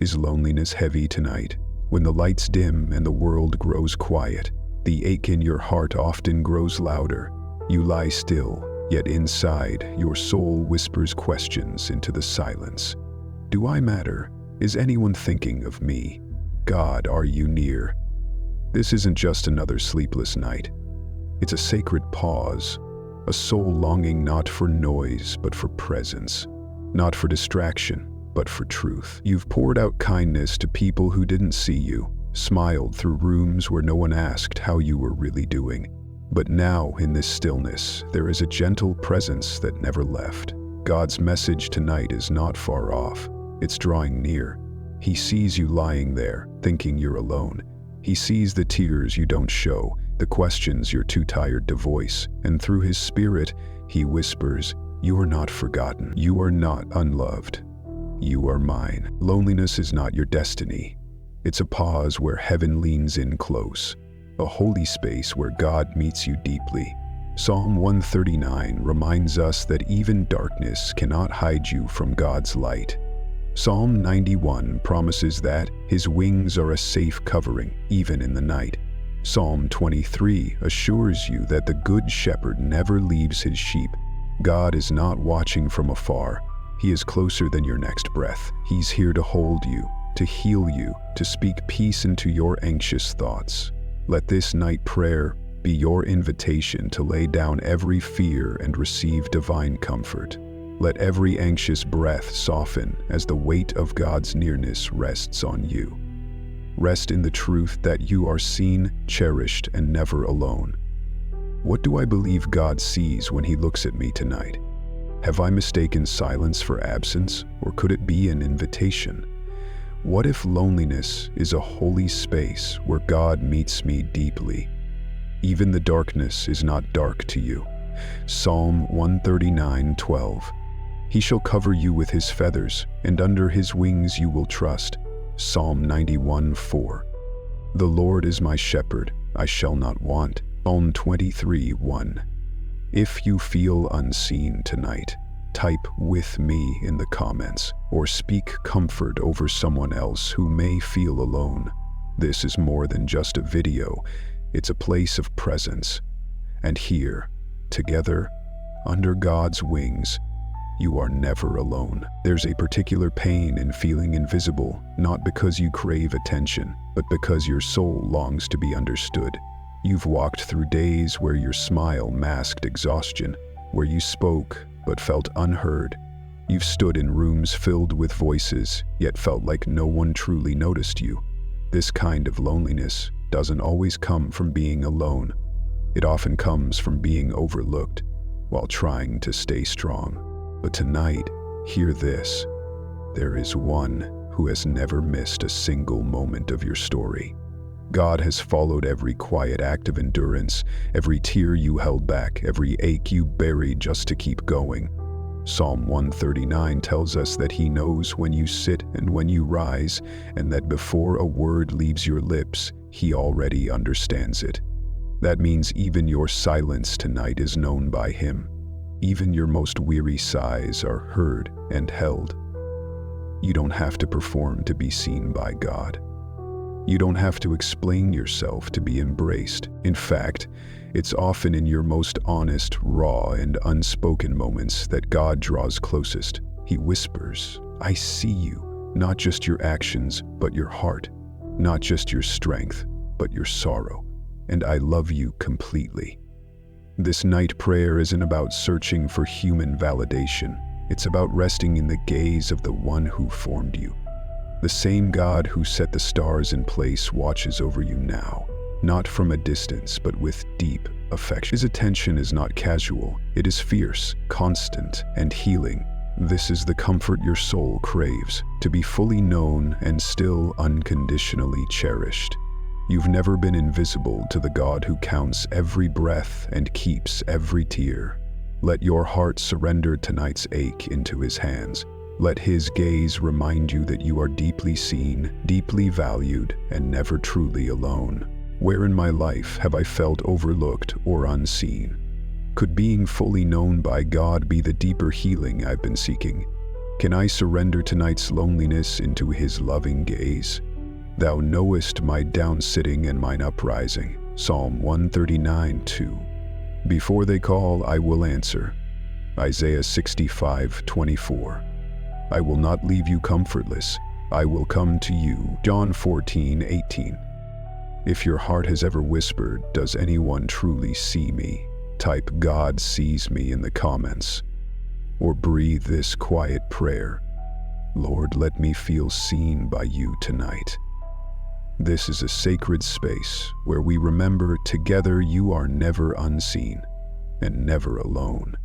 Is loneliness heavy tonight? When the lights dim and the world grows quiet, the ache in your heart often grows louder. You lie still, yet inside, your soul whispers questions into the silence. Do I matter? Is anyone thinking of me? God, are you near? This isn't just another sleepless night. It's a sacred pause, a soul longing not for noise, but for presence, not for distraction, but for truth. You've poured out kindness to people who didn't see you, smiled through rooms where no one asked how you were really doing. But now, in this stillness, there is a gentle presence that never left. God's message tonight is not far off. It's drawing near. He sees you lying there, thinking you're alone. He sees the tears you don't show, the questions you're too tired to voice, and through his spirit, he whispers, "You are not forgotten. You are not unloved. You are mine." Loneliness is not your destiny. It's a pause where heaven leans in close, a holy space where God meets you deeply. Psalm 139 reminds us that even darkness cannot hide you from God's light. Psalm 91 promises that his wings are a safe covering, even in the night. Psalm 23 assures you that the good shepherd never leaves his sheep. God is not watching from afar. He is closer than your next breath. He's here to hold you, to heal you, to speak peace into your anxious thoughts. Let this night prayer be your invitation to lay down every fear and receive divine comfort. Let every anxious breath soften as the weight of God's nearness rests on you. Rest in the truth that you are seen, cherished, and never alone. What do I believe God sees when he looks at me tonight? Have I mistaken silence for absence, or could it be an invitation? What if loneliness is a holy space where God meets me deeply? Even the darkness is not dark to you. Psalm 139:12. He shall cover you with his feathers, and under his wings you will trust. Psalm 91:4. The Lord is my shepherd, I shall not want. Psalm 23:1. If you feel unseen tonight, type "with me" in the comments, or speak comfort over someone else who may feel alone. This is more than just a video, it's a place of presence. And here, together, under God's wings, you are never alone. There's a particular pain in feeling invisible, not because you crave attention, but because your soul longs to be understood. You've walked through days where your smile masked exhaustion, where you spoke but felt unheard. You've stood in rooms filled with voices, yet felt like no one truly noticed you. This kind of loneliness doesn't always come from being alone. It often comes from being overlooked while trying to stay strong. But tonight, hear this. There is one who has never missed a single moment of your story. God has followed every quiet act of endurance, every tear you held back, every ache you buried just to keep going. Psalm 139 tells us that he knows when you sit and when you rise, and that before a word leaves your lips, he already understands it. That means even your silence tonight is known by him. Even your most weary sighs are heard and held. You don't have to perform to be seen by God. You don't have to explain yourself to be embraced. In fact, it's often in your most honest, raw, and unspoken moments that God draws closest. He whispers, "I see you, not just your actions, but your heart, not just your strength, but your sorrow, and I love you completely." This night prayer isn't about searching for human validation. It's about resting in the gaze of the one who formed you. The same God who set the stars in place watches over you now, not from a distance, but with deep affection. His attention is not casual, it is fierce, constant, and healing. This is the comfort your soul craves, to be fully known and still unconditionally cherished. You've never been invisible to the God who counts every breath and keeps every tear. Let your heart surrender tonight's ache into his hands. Let his gaze remind you that you are deeply seen, deeply valued, and never truly alone. Where in my life have I felt overlooked or unseen? Could being fully known by God be the deeper healing I've been seeking? Can I surrender tonight's loneliness into his loving gaze? Thou knowest my downsitting and mine uprising. Psalm 139:2. Before they call, I will answer. Isaiah 65:24. I will not leave you comfortless. I will come to you. John 14:18. If your heart has ever whispered, does anyone truly see me? Type God sees me in the comments. Or breathe this quiet prayer. Lord, let me feel seen by you tonight. This is a sacred space where we remember together you are never unseen and never alone.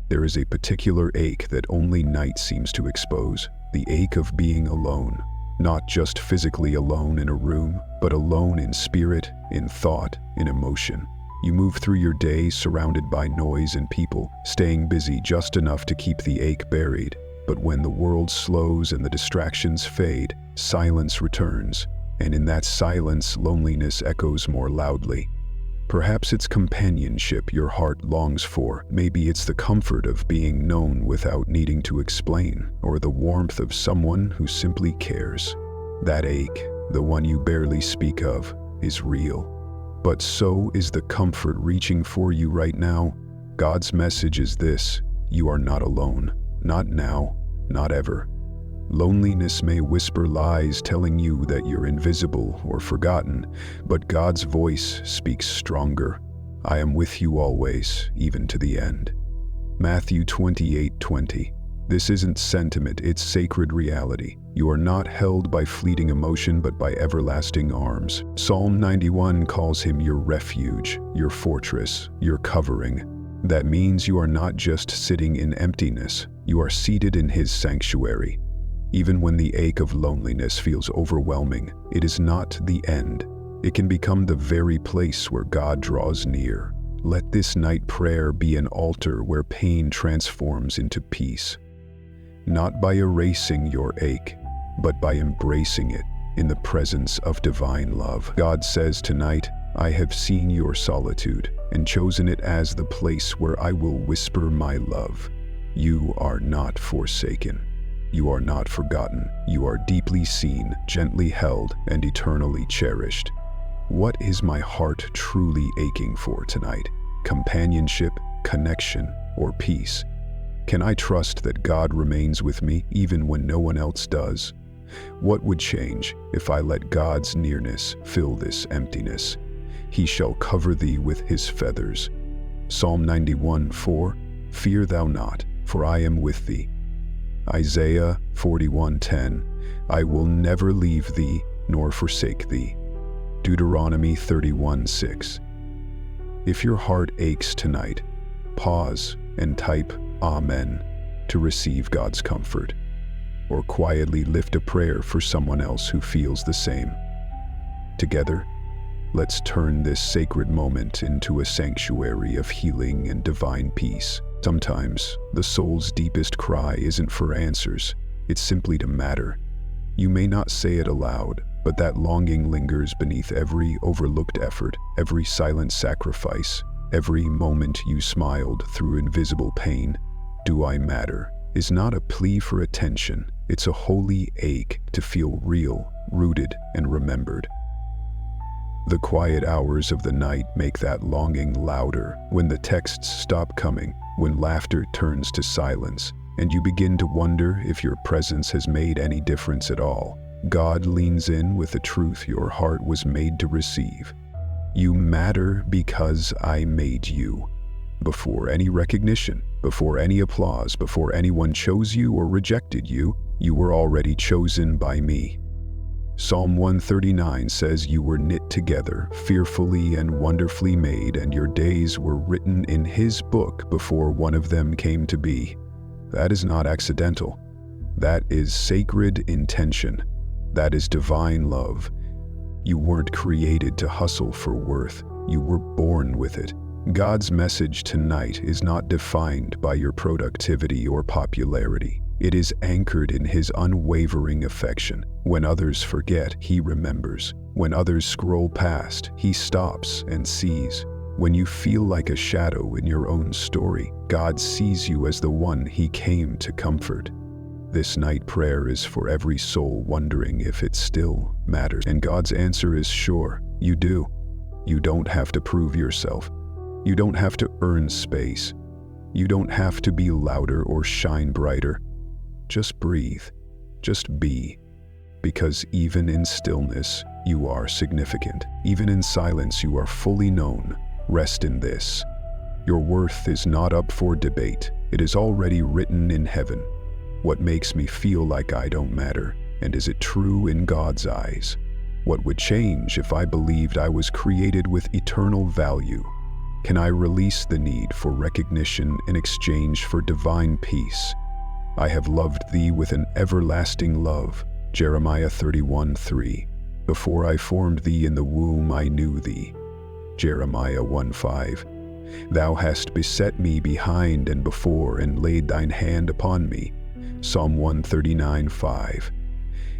There is a particular ache that only night seems to expose, the ache of being alone, not just physically alone in a room, but alone in spirit, in thought, in emotion. You move through your day surrounded by noise and people, staying busy just enough to keep the ache buried. But when the world slows and the distractions fade, silence returns, and in that silence, loneliness echoes more loudly. Perhaps it's companionship your heart longs for. Maybe it's the comfort of being known without needing to explain, or the warmth of someone who simply cares. That ache, the one you barely speak of, is real. But so is the comfort reaching for you right now. God's message is this: you are not alone. Not now, not ever. Loneliness may whisper lies telling you that you're invisible or forgotten, but God's voice speaks stronger. I am with you always, even to the end. Matthew 28:20. This isn't sentiment, it's sacred reality. You are not held by fleeting emotion, but by everlasting arms. Psalm 91 calls him your refuge, your fortress, your covering. That means you are not just sitting in emptiness, you are seated in his sanctuary. Even when the ache of loneliness feels overwhelming, it is not the end. It can become the very place where God draws near. Let this night prayer be an altar where pain transforms into peace. Not by erasing your ache, but by embracing it in the presence of divine love. God says tonight, I have seen your solitude and chosen it as the place where I will whisper my love. You are not forsaken. You are not forgotten. You are deeply seen, gently held, and eternally cherished. What is my heart truly aching for tonight? Companionship, connection, or peace? Can I trust that God remains with me even when no one else does? What would change if I let God's nearness fill this emptiness? He shall cover thee with his feathers. Psalm 91:4. Fear thou not, for I am with thee. Isaiah 41:10. I will never leave thee nor forsake thee. Deuteronomy 31:6. If your heart aches tonight, pause and type Amen to receive God's comfort, or quietly lift a prayer for someone else who feels the same. Together, let's turn this sacred moment into a sanctuary of healing and divine peace. Sometimes, the soul's deepest cry isn't for answers, it's simply to matter. You may not say it aloud, but that longing lingers beneath every overlooked effort, every silent sacrifice, every moment you smiled through invisible pain. Do I matter is not a plea for attention, it's a holy ache to feel real, rooted, and remembered. The quiet hours of the night make that longing louder, when the texts stop coming, when laughter turns to silence, and you begin to wonder if your presence has made any difference at all. God leans in with the truth your heart was made to receive. You matter because I made you. Before any recognition, before any applause, before anyone chose you or rejected you, you were already chosen by me. Psalm 139 says you were knit together, fearfully and wonderfully made, and your days were written in his book before one of them came to be. That is not accidental. That is sacred intention. That is divine love. You weren't created to hustle for worth. You were born with it. God's message tonight is not defined by your productivity or popularity. It is anchored in his unwavering affection. When others forget, he remembers. When others scroll past, he stops and sees. When you feel like a shadow in your own story, God sees you as the one he came to comfort. This night prayer is for every soul wondering if it still matters. And God's answer is sure, you do. You don't have to prove yourself. You don't have to earn space. You don't have to be louder or shine brighter. Just breathe. Just be. Because even in stillness, you are significant. Even in silence, you are fully known. Rest in this. Your worth is not up for debate. It is already written in heaven. What makes me feel like I don't matter? And is it true in God's eyes? What would change if I believed I was created with eternal value? Can I release the need for recognition in exchange for divine peace? I have loved thee with an everlasting love. Jeremiah 31:3. Before I formed thee in the womb I knew thee. Jeremiah 1:5. Thou hast beset me behind and before, and laid thine hand upon me. Psalm 139:5.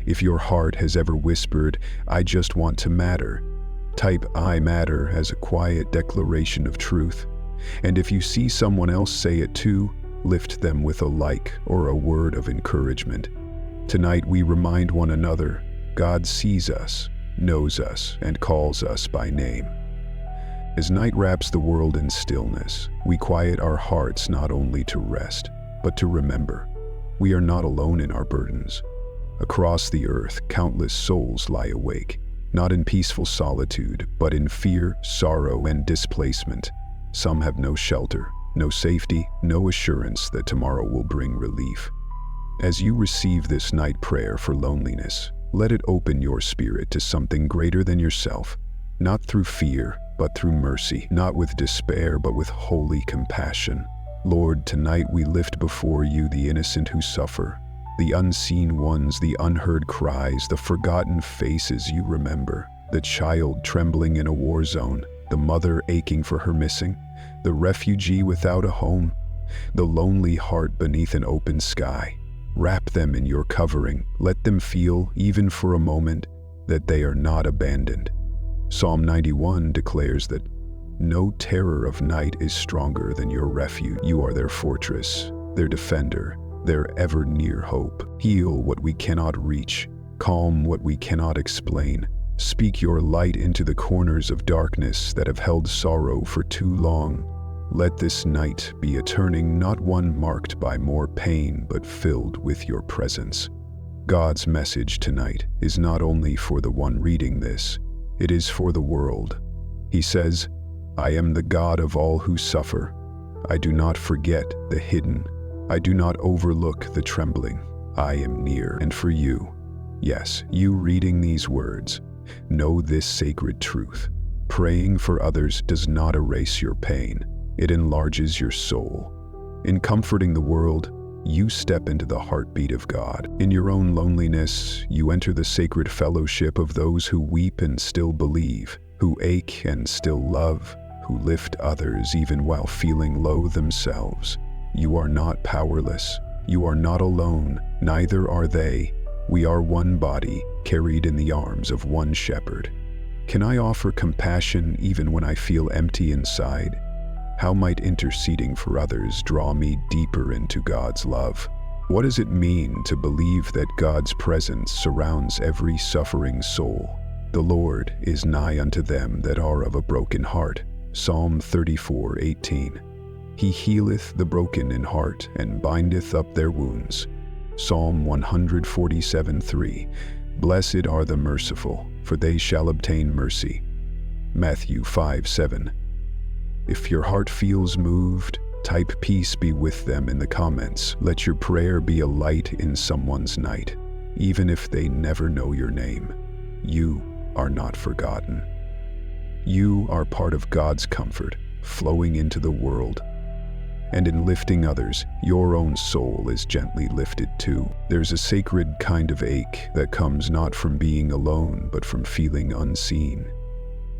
If your heart has ever whispered, I just want to matter, type I matter as a quiet declaration of truth. And if you see someone else say it too, lift them with a like or a word of encouragement. Tonight we remind one another, God sees us, knows us, and calls us by name. As night wraps the world in stillness, we quiet our hearts not only to rest, but to remember. We are not alone in our burdens. Across the earth, countless souls lie awake, not in peaceful solitude, but in fear, sorrow, and displacement. Some have no shelter, no safety, no assurance that tomorrow will bring relief. As you receive this night prayer for loneliness, let it open your spirit to something greater than yourself, not through fear, but through mercy, not with despair, but with holy compassion. Lord, tonight we lift before you the innocent who suffer, the unseen ones, the unheard cries, the forgotten faces you remember, the child trembling in a war zone, the mother aching for her missing, the refugee without a home, the lonely heart beneath an open sky. Wrap them in your covering. Let them feel, even for a moment, that they are not abandoned. Psalm 91 declares that no terror of night is stronger than your refuge. You are their fortress, their defender, their ever-near hope. Heal what we cannot reach, calm what we cannot explain. Speak your light into the corners of darkness that have held sorrow for too long. Let this night be a turning, not one marked by more pain, but filled with your presence. God's message tonight is not only for the one reading this, it is for the world. He says, I am the God of all who suffer. I do not forget the hidden. I do not overlook the trembling. I am near. And for you, yes, you reading these words, know this sacred truth. Praying for others does not erase your pain. It enlarges your soul. In comforting the world, you step into the heartbeat of God. In your own loneliness, you enter the sacred fellowship of those who weep and still believe, who ache and still love, who lift others even while feeling low themselves. You are not powerless. You are not alone. Neither are they. We are one body, carried in the arms of one shepherd. Can I offer compassion even when I feel empty inside? How might interceding for others draw me deeper into God's love? What does it mean to believe that God's presence surrounds every suffering soul? The Lord is nigh unto them that are of a broken heart. Psalm 34:18. He healeth the broken in heart, and bindeth up their wounds. Psalm 147:3. Blessed are the merciful, for they shall obtain mercy. Matthew 5:7. If your heart feels moved, type peace be with them in the comments. Let your prayer be a light in someone's night, even if they never know your name. You are not forgotten. You are part of God's comfort, flowing into the world. And in lifting others, your own soul is gently lifted too. There's a sacred kind of ache that comes not from being alone, but from feeling unseen.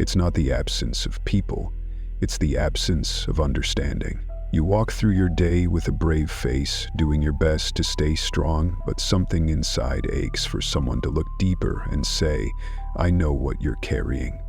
It's not the absence of people, it's the absence of understanding. You walk through your day with a brave face, doing your best to stay strong, but something inside aches for someone to look deeper and say, I know what you're carrying.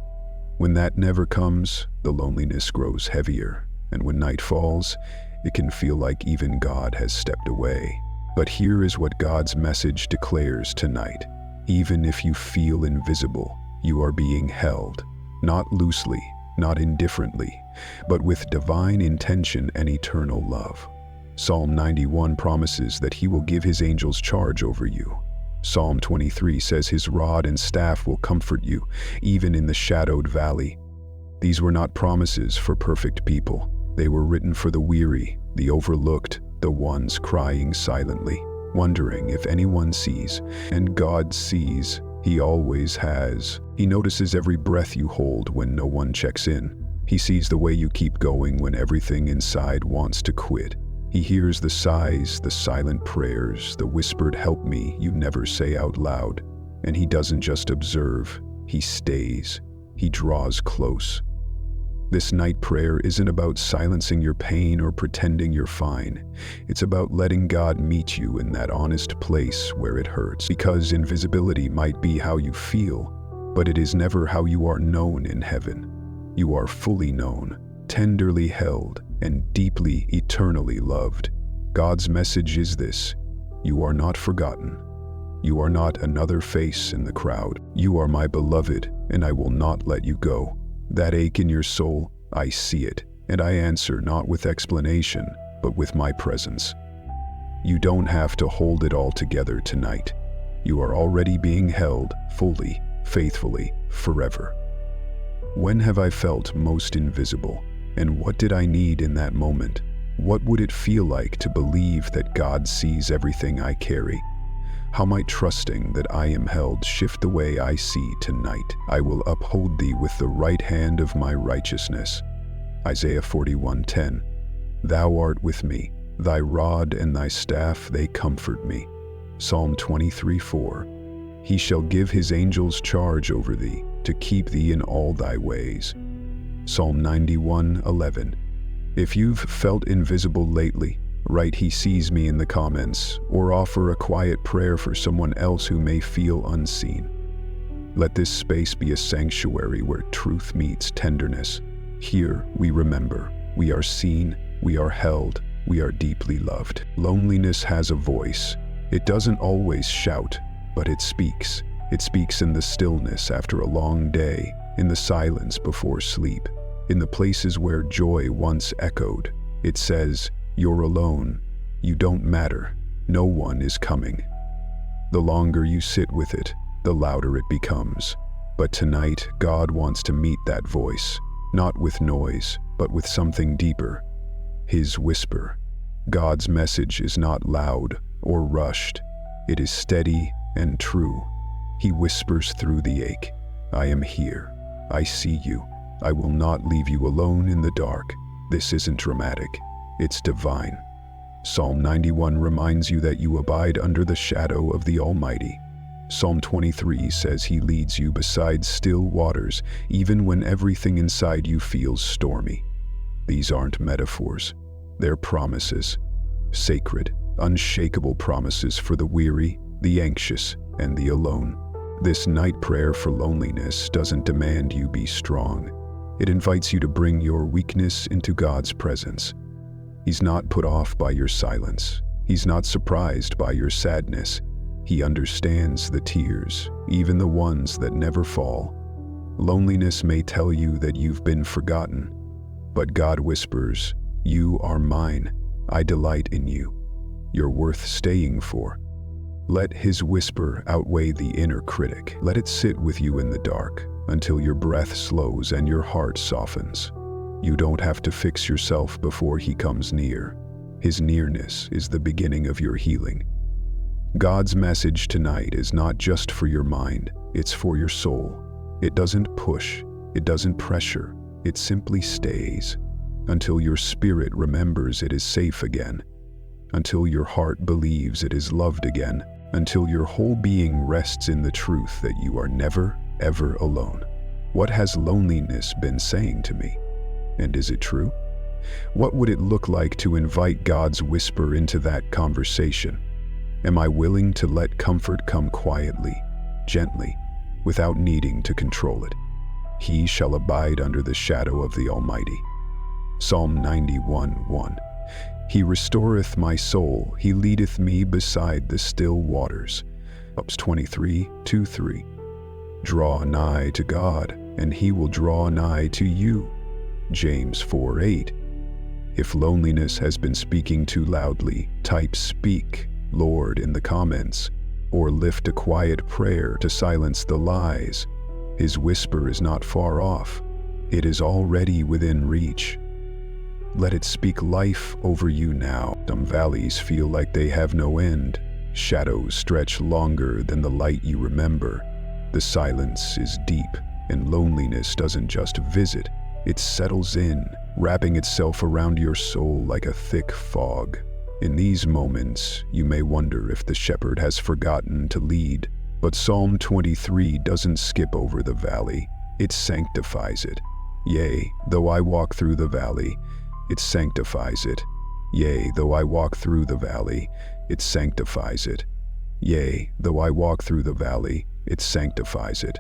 When that never comes, the loneliness grows heavier, and when night falls, it can feel like even God has stepped away. But here is what God's message declares tonight. Even if you feel invisible, you are being held, not loosely, not indifferently, but with divine intention and eternal love. Psalm 91 promises that he will give his angels charge over you. Psalm 23 says his rod and staff will comfort you, even in the shadowed valley. These were not promises for perfect people. They were written for the weary, the overlooked, the ones crying silently, wondering if anyone sees. And God sees. He always has. He notices every breath you hold when no one checks in. He sees the way you keep going when everything inside wants to quit. He hears the sighs, the silent prayers, the whispered "help me" you never say out loud. And he doesn't just observe, he stays. He draws close. This night prayer isn't about silencing your pain or pretending you're fine. It's about letting God meet you in that honest place where it hurts. Because invisibility might be how you feel, but it is never how you are known in heaven. You are fully known, tenderly held, and deeply, eternally loved. God's message is this: you are not forgotten. You are not another face in the crowd. You are my beloved, and I will not let you go. That ache in your soul, I see it, and I answer not with explanation, but with my presence. You don't have to hold it all together tonight. You are already being held, fully, faithfully, forever. When have I felt most invisible? And what did I need in that moment? What would it feel like to believe that God sees everything I carry? How might trusting that I am held shift the way I see tonight? I will uphold thee with the right hand of my righteousness. Isaiah 41:10. Thou art with me, thy rod and thy staff, they comfort me. Psalm 23:4. He shall give his angels charge over thee, to keep thee in all thy ways. Psalm 91:11. If you've felt invisible lately, write "He sees me" in the comments, or offer a quiet prayer for someone else who may feel unseen. Let this space be a sanctuary where truth meets tenderness. Here we remember, we are seen, we are held, we are deeply loved. Loneliness has a voice. It doesn't always shout, but it speaks. It speaks in the stillness after a long day, in the silence before sleep, in the places where joy once echoed. It says, "You're alone. You don't matter. No one is coming." The longer you sit with it, the louder it becomes. But tonight, God wants to meet that voice, not with noise, but with something deeper. His whisper. God's message is not loud or rushed. It is steady and true. He whispers through the ache, "I am here. I see you. I will not leave you alone in the dark." This isn't dramatic. It's divine. Psalm 91 reminds you that you abide under the shadow of the Almighty. Psalm 23 says he leads you beside still waters, even when everything inside you feels stormy. These aren't metaphors. They're promises. Sacred, unshakable promises for the weary, the anxious, and the alone. This night prayer for loneliness doesn't demand you be strong. It invites you to bring your weakness into God's presence. He's not put off by your silence. He's not surprised by your sadness. He understands the tears, even the ones that never fall. Loneliness may tell you that you've been forgotten, but God whispers, "You are mine. I delight in you. You're worth staying for." Let his whisper outweigh the inner critic. Let it sit with you in the dark until your breath slows and your heart softens. You don't have to fix yourself before he comes near. His nearness is the beginning of your healing. God's message tonight is not just for your mind, it's for your soul. It doesn't push, it doesn't pressure, it simply stays until your spirit remembers it is safe again, until your heart believes it is loved again, until your whole being rests in the truth that you are never, ever alone. What has loneliness been saying to me? And is it true? What would it look like to invite God's whisper into that conversation? Am I willing to let comfort come quietly, gently, without needing to control it? He shall abide under the shadow of the Almighty. Psalm 91:1. He restoreth my soul, he leadeth me beside the still waters. Psalms 23:2-3. Draw nigh to God, and he will draw nigh to you. James 4:8. If loneliness has been speaking too loudly, type "Speak, Lord" in the comments, or lift a quiet prayer to silence the lies. His whisper is not far off. It is already within reach. Let it speak life over you now. Some valleys feel like they have no end. Shadows stretch longer than the light you remember. The silence is deep, and loneliness doesn't just visit, it settles in, wrapping itself around your soul like a thick fog. In these moments, you may wonder if the shepherd has forgotten to lead, but Psalm 23 doesn't skip over the valley, it sanctifies it. Yea, though I walk through the valley, it sanctifies it. Yea, though I walk through the valley, it sanctifies it. Yea, though I walk through the valley, it sanctifies it.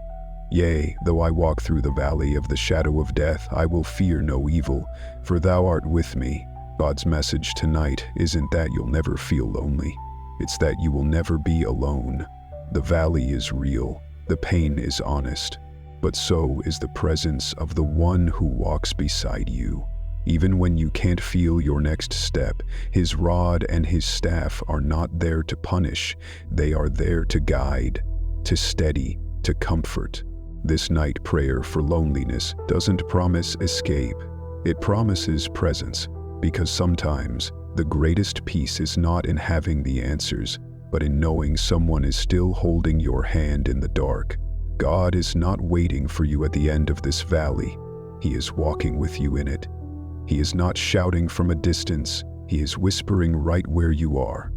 Yea, though I walk through the valley of the shadow of death, I will fear no evil, for thou art with me. God's message tonight isn't that you'll never feel lonely. It's that you will never be alone. The valley is real, the pain is honest, but so is the presence of the one who walks beside you. Even when you can't feel your next step, his rod and his staff are not there to punish, they are there to guide, to steady, to comfort. This night prayer for loneliness doesn't promise escape, it promises presence, because sometimes the greatest peace is not in having the answers, but in knowing someone is still holding your hand in the dark. God is not waiting for you at the end of this valley, he is walking with you in it. He is not shouting from a distance, he is whispering right where you are.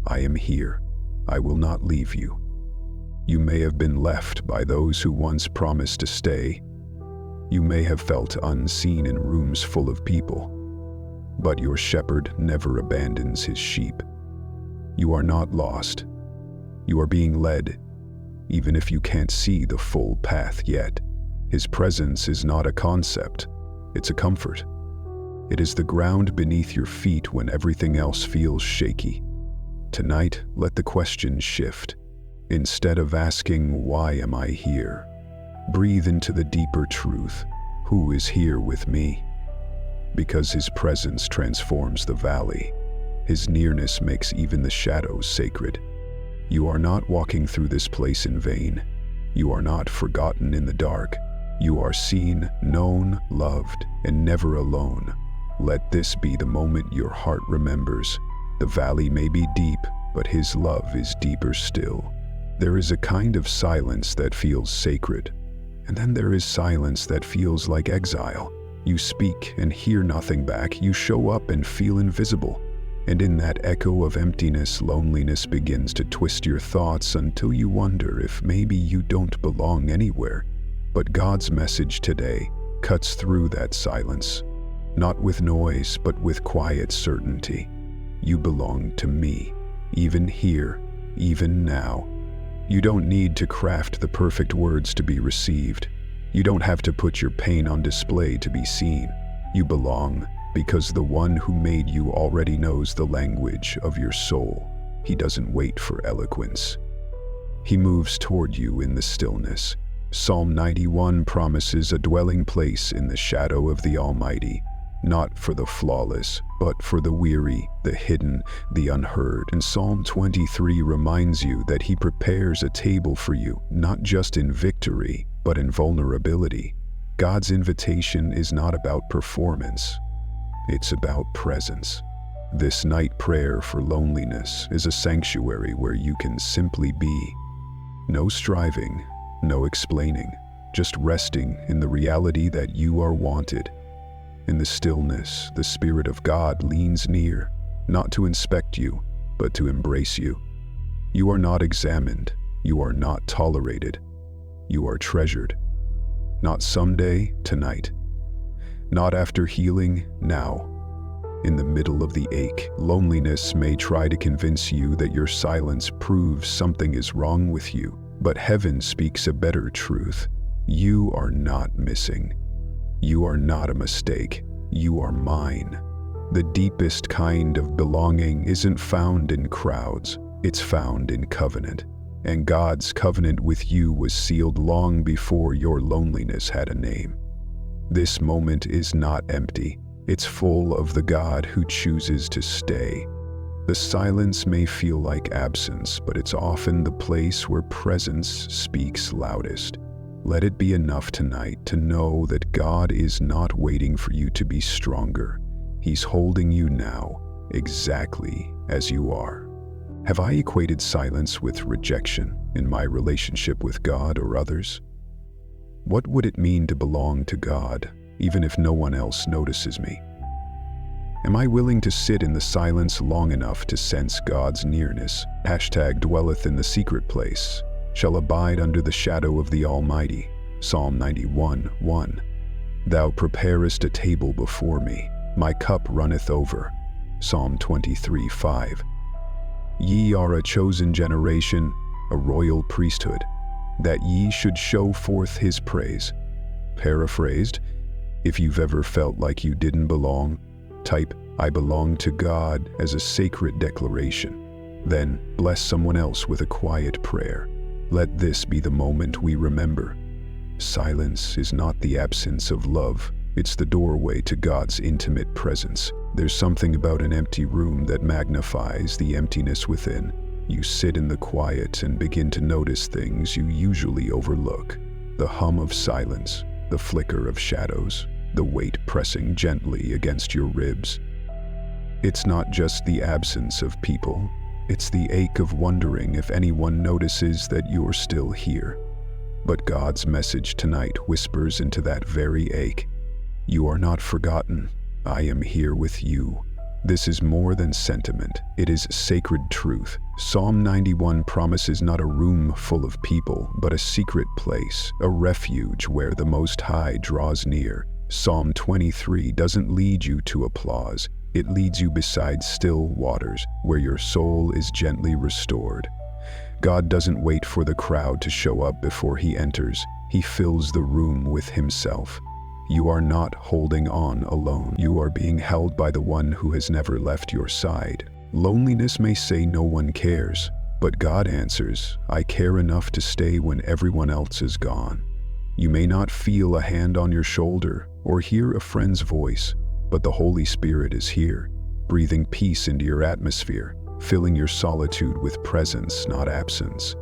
I am here, I will not leave you. You may have been left by those who once promised to stay. You may have felt unseen in rooms full of people. But your shepherd never abandons his sheep. You are not lost. You are being led, even if you can't see the full path yet. His presence is not a concept, it's a comfort. It is the ground beneath your feet when everything else feels shaky. Tonight, let the question shift. Instead of asking, "Why am I here?" breathe into the deeper truth, "Who is here with me?" Because his presence transforms the valley. His nearness makes even the shadows sacred. You are not walking through this place in vain. You are not forgotten in the dark. You are seen, known, loved, and never alone. Let this be the moment your heart remembers. The valley may be deep, but his love is deeper still. There is a kind of silence that feels sacred, and then there is silence that feels like exile. You speak and hear nothing back. You show up and feel invisible. And in that echo of emptiness, loneliness begins to twist your thoughts until you wonder if maybe you don't belong anywhere. But God's message today cuts through that silence. Not with noise, but with quiet certainty. You belong to me, even here, even now. You don't need to craft the perfect words to be received. You don't have to put your pain on display to be seen. You belong because the one who made you already knows the language of your soul. He doesn't wait for eloquence. He moves toward you in the stillness. Psalm 91 promises a dwelling place in the shadow of the Almighty. Not for the flawless, but for the weary, the hidden, the unheard. And Psalm 23 reminds you that he prepares a table for you, not just in victory, but in vulnerability. God's invitation is not about performance. It's about presence. This night prayer for loneliness is a sanctuary where you can simply be. No striving, no explaining, just resting in the reality that you are wanted. In the stillness, the Spirit of God leans near, not to inspect you, but to embrace you. You are not examined, you are not tolerated, you are treasured. Not someday, tonight. Not after healing, now. In the middle of the ache, loneliness may try to convince you that your silence proves something is wrong with you, but heaven speaks a better truth. You are not missing. You are not a mistake. You are mine. The deepest kind of belonging isn't found in crowds, it's found in covenant. And God's covenant with you was sealed long before your loneliness had a name. This moment is not empty, it's full of the God who chooses to stay. The silence may feel like absence, but it's often the place where presence speaks loudest. Let it be enough tonight to know that God is not waiting for you to be stronger. He's holding you now, exactly as you are. Have I equated silence with rejection in my relationship with God or others? What would it mean to belong to God, even if no one else notices me? Am I willing to sit in the silence long enough to sense God's nearness? #dwelleth in the secret place, shall abide under the shadow of the Almighty. Psalm 91:1. Thou preparest a table before me, my cup runneth over. Psalm 23:5. Ye are a chosen generation, a royal priesthood, that ye should show forth his praise. Paraphrased, if you've ever felt like you didn't belong, type "I belong to God" as a sacred declaration. Then bless someone else with a quiet prayer. Let this be the moment we remember. Silence is not the absence of love, it's the doorway to God's intimate presence. There's something about an empty room that magnifies the emptiness within. You sit in the quiet and begin to notice things you usually overlook. The hum of silence, the flicker of shadows, the weight pressing gently against your ribs. It's not just the absence of people, it's the ache of wondering if anyone notices that you're still here. But God's message tonight whispers into that very ache. You are not forgotten. I am here with you. This is more than sentiment. It is sacred truth. Psalm 91 promises not a room full of people, but a secret place, a refuge where the Most High draws near. Psalm 23 doesn't lead you to applause. It leads you beside still waters, where your soul is gently restored. God doesn't wait for the crowd to show up before he enters. He fills the room with himself. You are not holding on alone. You are being held by the one who has never left your side. Loneliness may say no one cares, but God answers, I care enough to stay when everyone else is gone. You may not feel a hand on your shoulder or hear a friend's voice, but the Holy Spirit is here, breathing peace into your atmosphere, filling your solitude with presence, not absence.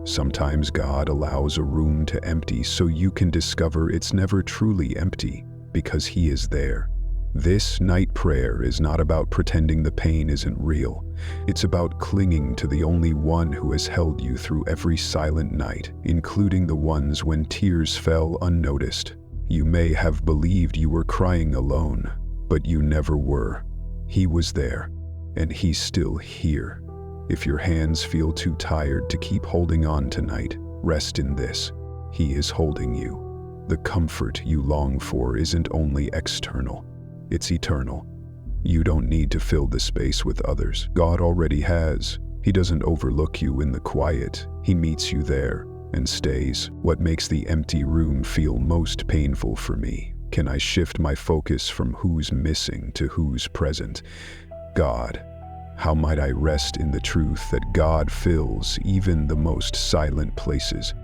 Sometimes God allows a room to empty so you can discover it's never truly empty because He is there. This night prayer is not about pretending the pain isn't real. It's about clinging to the only one who has held you through every silent night, including the ones when tears fell unnoticed. You may have believed you were crying alone, but you never were. He was there, and He's still here. If your hands feel too tired to keep holding on tonight, rest in this. He is holding you. The comfort you long for isn't only external, it's eternal. You don't need to fill the space with others. God already has. He doesn't overlook you in the quiet. He meets you there and stays. What makes the empty room feel most painful for me? Can I shift my focus from who's missing to who's present? God. How might I rest in the truth that God fills even the most silent places?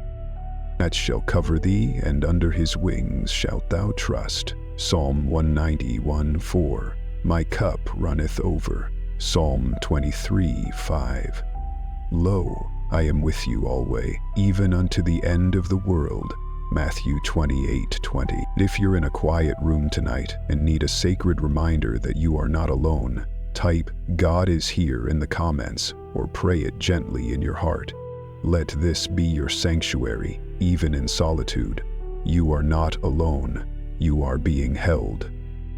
That shall cover thee, and under His wings shalt thou trust. Psalm 191:4. My cup runneth over. Psalm 23:5. Lo, I am with you alway, even unto the end of the world. Matthew 28:20. If you're in a quiet room tonight and need a sacred reminder that you are not alone, type "God is here" in the comments or pray it gently in your heart. Let this be your sanctuary, even in solitude. You are not alone. You are being held.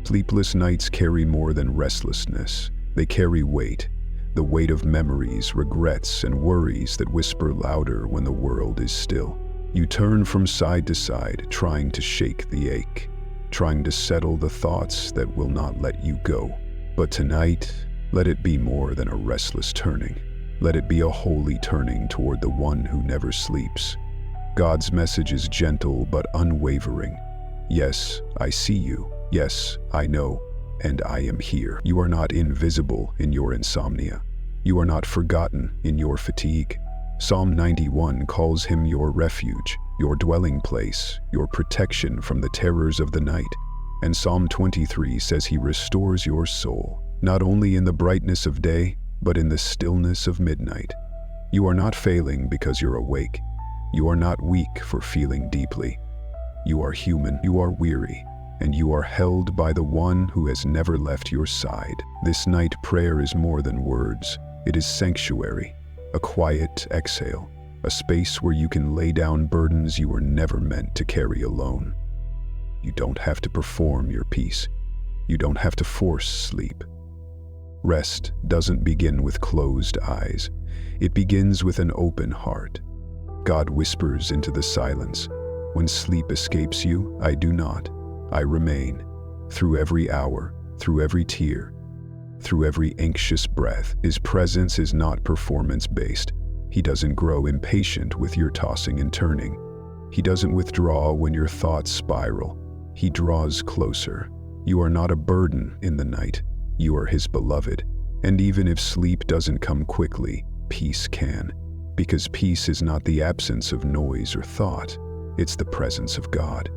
Sleepless nights carry more than restlessness. They carry weight. The weight of memories, regrets, and worries that whisper louder when the world is still. You turn from side to side, trying to shake the ache, trying to settle the thoughts that will not let you go. But tonight, let it be more than a restless turning. Let it be a holy turning toward the one who never sleeps. God's message is gentle but unwavering. Yes, I see you. Yes, I know. and I am here. You are not invisible in your insomnia. You are not forgotten in your fatigue. Psalm 91 calls him your refuge, your dwelling place, your protection from the terrors of the night. And Psalm 23 says he restores your soul, not only in the brightness of day, but in the stillness of midnight. You are not failing because you're awake. You are not weak for feeling deeply. You are human, you are weary, and you are held by the one who has never left your side. This night prayer is more than words. It is sanctuary, a quiet exhale, a space where you can lay down burdens you were never meant to carry alone. You don't have to perform your peace. You don't have to force sleep. Rest doesn't begin with closed eyes. It begins with an open heart. God whispers into the silence, "When sleep escapes you, I do not. I remain. Through every hour, through every tear, through every anxious breath." His presence is not performance-based. He doesn't grow impatient with your tossing and turning. He doesn't withdraw when your thoughts spiral. He draws closer. You are not a burden in the night. You are his beloved. And even if sleep doesn't come quickly, peace can. Because peace is not the absence of noise or thought. It's the presence of God.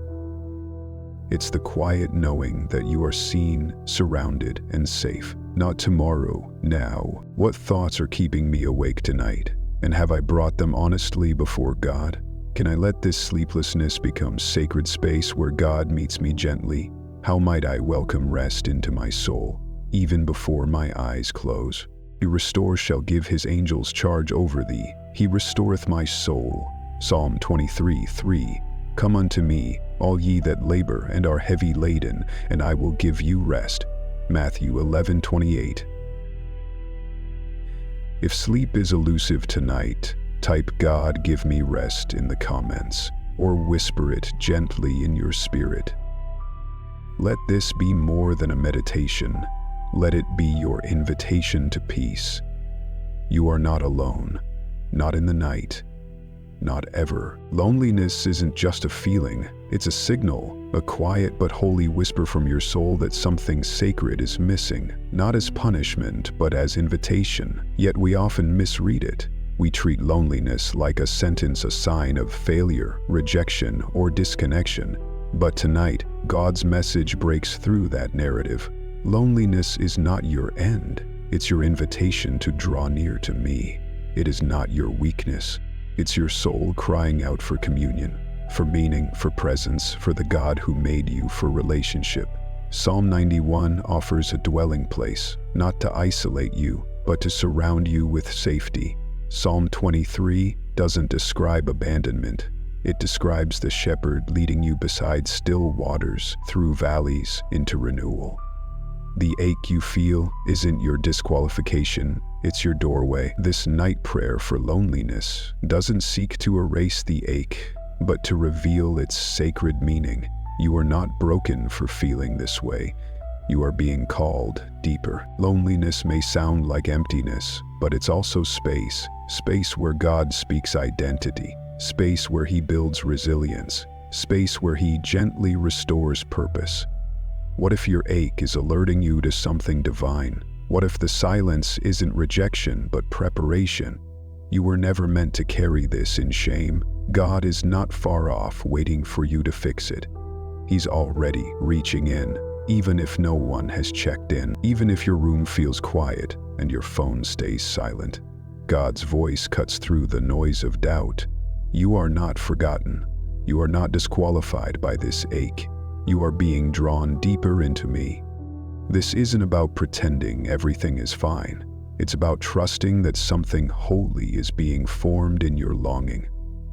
It's the quiet knowing that you are seen, surrounded, and safe. Not tomorrow, now. What thoughts are keeping me awake tonight? And have I brought them honestly before God? Can I let this sleeplessness become sacred space where God meets me gently? How might I welcome rest into my soul, even before my eyes close? He restores shall give his angels charge over thee. He restoreth my soul. Psalm 23:3. Come unto me, all ye that labor and are heavy laden, and I will give you rest. Matthew 11:28. If sleep is elusive tonight, type "God give me rest" in the comments, or whisper it gently in your spirit. Let this be more than a meditation. Let it be your invitation to peace. You are not alone, not in the night, not ever. Loneliness isn't just a feeling, it's a signal, a quiet but holy whisper from your soul that something sacred is missing, not as punishment, but as invitation. Yet we often misread it. We treat loneliness like a sentence, a sign of failure, rejection, or disconnection. But tonight, God's message breaks through that narrative. Loneliness is not your end. It's your invitation to draw near to me. It is not your weakness. It's your soul crying out for communion, for meaning, for presence, for the God who made you for relationship. Psalm 91 offers a dwelling place, not to isolate you, but to surround you with safety. Psalm 23 doesn't describe abandonment. It describes the shepherd leading you beside still waters, through valleys, into renewal. The ache you feel isn't your disqualification, it's your doorway. This night prayer for loneliness doesn't seek to erase the ache, but to reveal its sacred meaning. You are not broken for feeling this way. You are being called deeper. Loneliness may sound like emptiness, but it's also space. Space where God speaks identity. Space where he builds resilience. Space where he gently restores purpose. What if your ache is alerting you to something divine? What if the silence isn't rejection, but preparation? You were never meant to carry this in shame. God is not far off, waiting for you to fix it. He's already reaching in, even if no one has checked in, even if your room feels quiet and your phone stays silent. God's voice cuts through the noise of doubt. You are not forgotten. You are not disqualified by this ache. You are being drawn deeper into me. This isn't about pretending everything is fine. It's about trusting that something holy is being formed in your longing.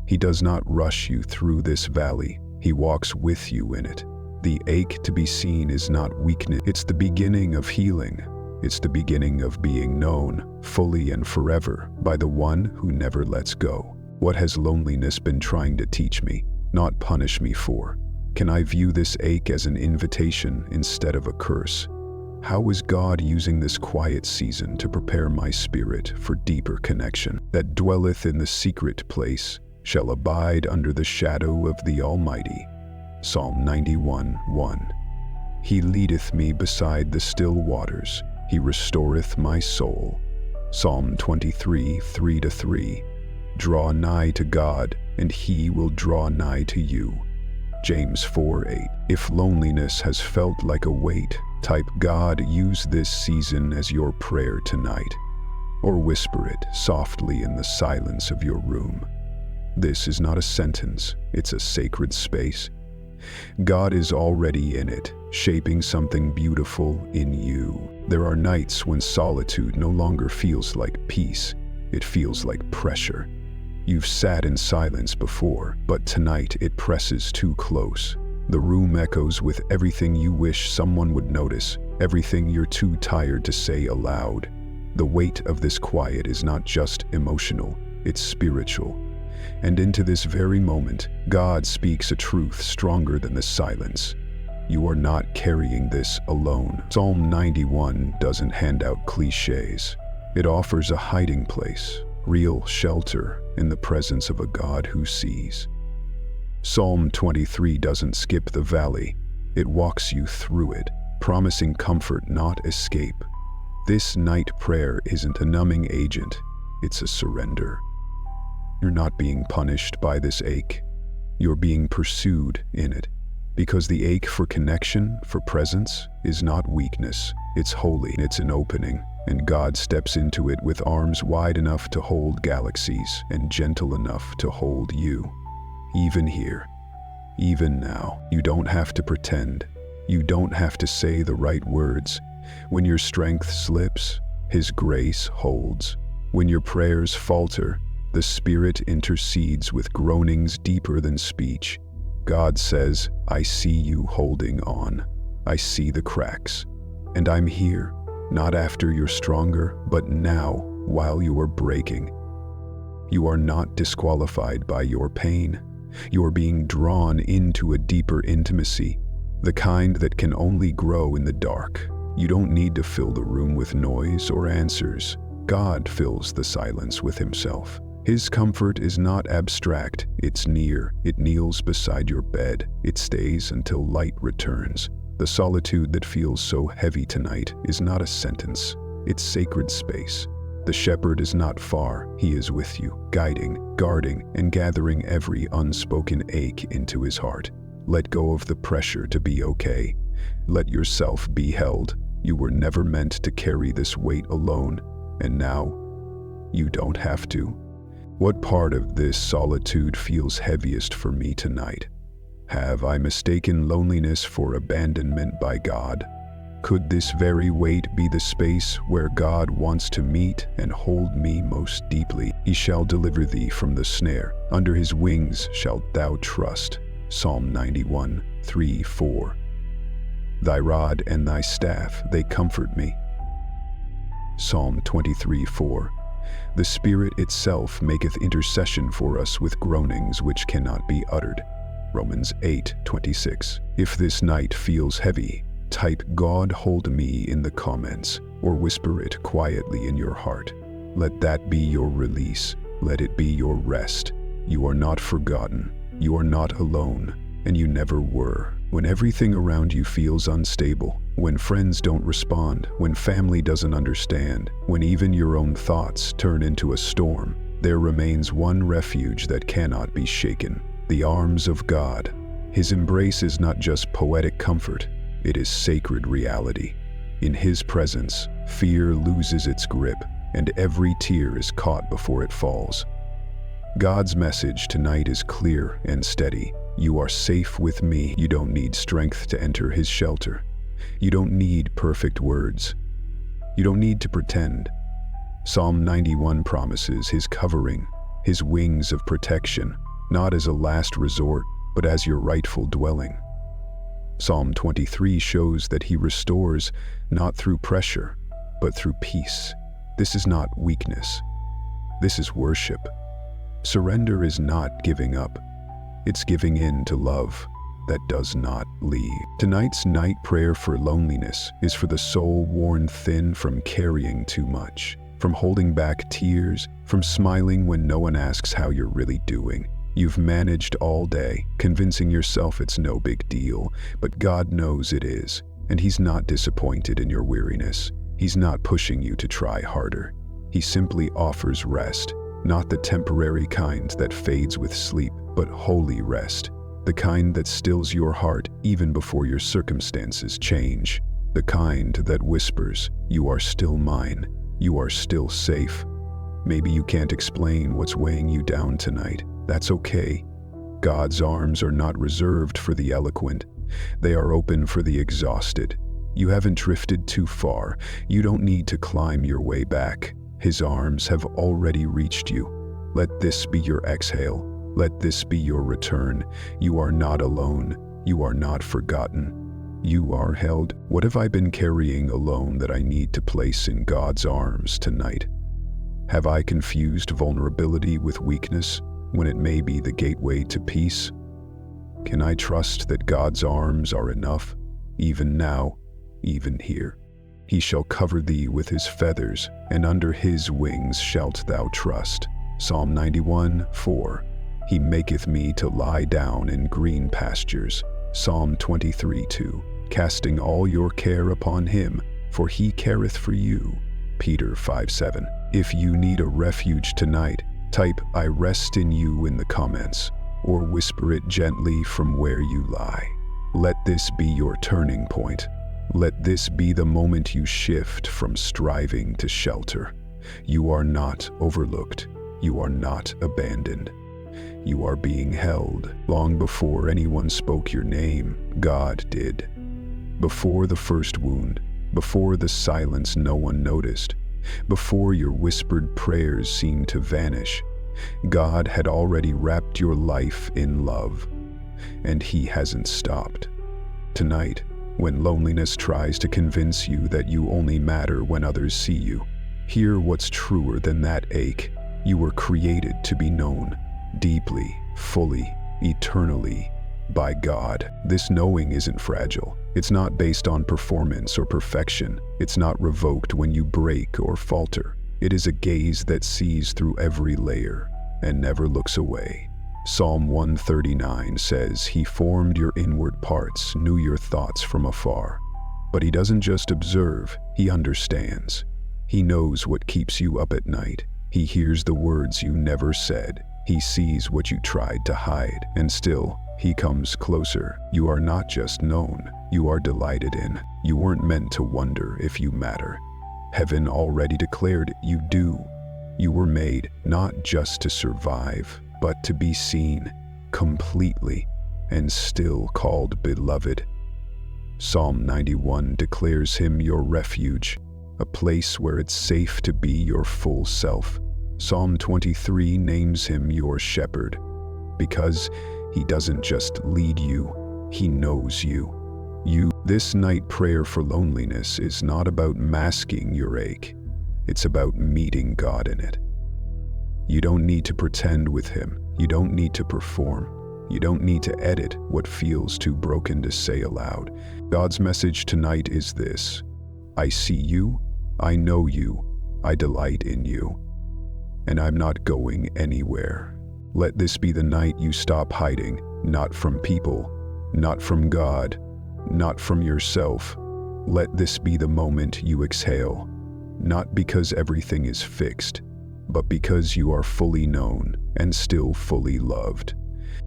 He does not rush you through this valley. He walks with you in it. The ache to be seen is not weakness. It's the beginning of healing. It's the beginning of being known, fully and forever, by the one who never lets go. What has loneliness been trying to teach me, not punish me for? Can I view this ache as an invitation instead of a curse? How is God using this quiet season to prepare my spirit for deeper connection? That dwelleth in the secret place shall abide under the shadow of the Almighty. Psalm 91:1. He leadeth me beside the still waters. He restoreth my soul. Psalm 23, 3-3. Draw nigh to God, and He will draw nigh to you. James 4:8. If loneliness has felt like a weight, type God, use this season as your prayer tonight. Or whisper it softly in the silence of your room. This is not a sentence, it's a sacred space. God is already in it, shaping something beautiful in you. There are nights when solitude no longer feels like peace, it feels like pressure. You've sat in silence before, but tonight it presses too close. The room echoes with everything you wish someone would notice, everything you're too tired to say aloud. The weight of this quiet is not just emotional, it's spiritual. And into this very moment, God speaks a truth stronger than the silence. You are not carrying this alone. Psalm 91 doesn't hand out cliches. It offers a hiding place, real shelter in the presence of a God who sees. Psalm 23 doesn't skip the valley. It walks you through it, promising comfort, not escape. This night prayer isn't a numbing agent, it's a surrender. You're not being punished by this ache. You're being pursued in it. Because the ache for connection, for presence, is not weakness. It's holy. It's an opening. And God steps into it with arms wide enough to hold galaxies and gentle enough to hold you. Even here, even now, you don't have to pretend. You don't have to say the right words. When your strength slips, His grace holds. When your prayers falter, the Spirit intercedes with groanings deeper than speech. God says, I see you holding on. I see the cracks. And I'm here, not after you're stronger, but now, while you are breaking. You are not disqualified by your pain. You are being drawn into a deeper intimacy, the kind that can only grow in the dark. You don't need to fill the room with noise or answers. God fills the silence with Himself. His comfort is not abstract, it's near. It kneels beside your bed. It stays until light returns. The solitude that feels so heavy tonight is not a sentence, it's sacred space. The shepherd is not far, he is with you, guiding, guarding, and gathering every unspoken ache into his heart. Let go of the pressure to be okay. Let yourself be held. You were never meant to carry this weight alone, and now you don't have to. What part of this solitude feels heaviest for me tonight? Have I mistaken loneliness for abandonment by God? Could this very weight be the space where God wants to meet and hold me most deeply? He shall deliver thee from the snare. Under His wings shalt thou trust. Psalm 91, 3, 4. Thy rod and thy staff, they comfort me. Psalm 23, 4. The Spirit itself maketh intercession for us with groanings which cannot be uttered. Romans 8:26. If this night feels heavy, type God hold me in the comments, or whisper it quietly in your heart. Let that be your release. Let it be your rest. You are not forgotten. You are not alone, and you never were. When everything around you feels unstable, when friends don't respond, when family doesn't understand, when even your own thoughts turn into a storm, there remains one refuge that cannot be shaken: the arms of God. His embrace is not just poetic comfort, it is sacred reality. In His presence, fear loses its grip, and every tear is caught before it falls. God's message tonight is clear and steady. You are safe with me. You don't need strength to enter His shelter. You don't need perfect words. You don't need to pretend. Psalm 91 promises His covering, His wings of protection, not as a last resort, but as your rightful dwelling. Psalm 23 shows that He restores not through pressure, but through peace. This is not weakness. This is worship. Surrender is not giving up. It's giving in to love that does not leave. Tonight's night prayer for loneliness is for the soul worn thin from carrying too much, from holding back tears, from smiling when no one asks how you're really doing. You've managed all day, convincing yourself it's no big deal, but God knows it is. And He's not disappointed in your weariness. He's not pushing you to try harder. He simply offers rest, not the temporary kind that fades with sleep, but holy rest, the kind that stills your heart even before your circumstances change, the kind that whispers, "You are still mine, you are still safe." Maybe you can't explain what's weighing you down tonight. That's okay. God's arms are not reserved for the eloquent. They are open for the exhausted. You haven't drifted too far. You don't need to climb your way back. His arms have already reached you. Let this be your exhale. Let this be your return. You are not alone. You are not forgotten. You are held. What have I been carrying alone that I need to place in God's arms tonight? Have I confused vulnerability with weakness when it may be the gateway to peace? Can I trust that God's arms are enough, even now, even here? He shall cover thee with his feathers, and under his wings shalt thou trust. Psalm 91:4. He maketh me to lie down in green pastures. Psalm 23:2. Casting all your care upon him, for he careth for you. Peter 5:7. If you need a refuge tonight, type "I rest in you" in the comments, or whisper it gently from where you lie. Let this be your turning point. Let this be the moment you shift from striving to shelter. You are not overlooked. You are not abandoned. You are being held. Long before anyone spoke your name, God did. Before the first wound, before the silence no one noticed, before your whispered prayers seemed to vanish, God had already wrapped your life in love, and He hasn't stopped. Tonight, when loneliness tries to convince you that you only matter when others see you, hear what's truer than that ache. You were created to be known, deeply, fully, eternally, by God. This knowing isn't fragile. It's not based on performance or perfection. It's not revoked when you break or falter. It is a gaze that sees through every layer and never looks away. Psalm 139 says, He formed your inward parts, knew your thoughts from afar. But He doesn't just observe, He understands. He knows what keeps you up at night. He hears the words you never said. He sees what you tried to hide, and still, He comes closer. You are not just known, you are delighted in. You weren't meant to wonder if you matter. Heaven already declared you do. You were made not just to survive, but to be seen completely and still called beloved. Psalm 91 declares Him your refuge, a place where it's safe to be your full self. Psalm 23 names Him your shepherd, because He doesn't just lead you, He knows you. This night prayer for loneliness is not about masking your ache. It's about meeting God in it. You don't need to pretend with Him. You don't need to perform. You don't need to edit what feels too broken to say aloud. God's message tonight is this: I see you, I know you, I delight in you, and I'm not going anywhere. Let this be the night you stop hiding, not from people, not from God, not from yourself. Let this be the moment you exhale, not because everything is fixed, but because you are fully known and still fully loved.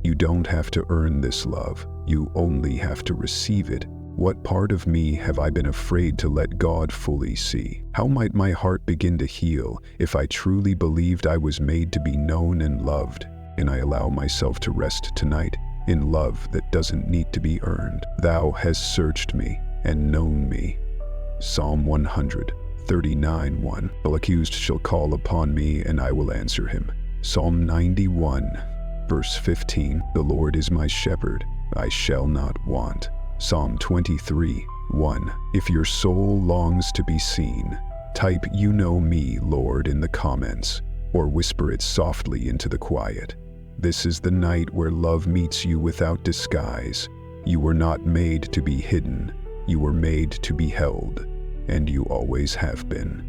You don't have to earn this love, you only have to receive it. What part of me have I been afraid to let God fully see? How might my heart begin to heal if I truly believed I was made to be known and loved? And I allow myself to rest tonight in love that doesn't need to be earned. Thou hast searched me and known me. Psalm 139:1. The accused shall call upon me, and I will answer him. Psalm 91:15. The Lord is my shepherd, I shall not want. Psalm 23:1. If your soul longs to be seen, type "You know me, Lord" in the comments, or whisper it softly into the quiet. This is the night where love meets you without disguise. You were not made to be hidden. You were made to be held, and you always have been.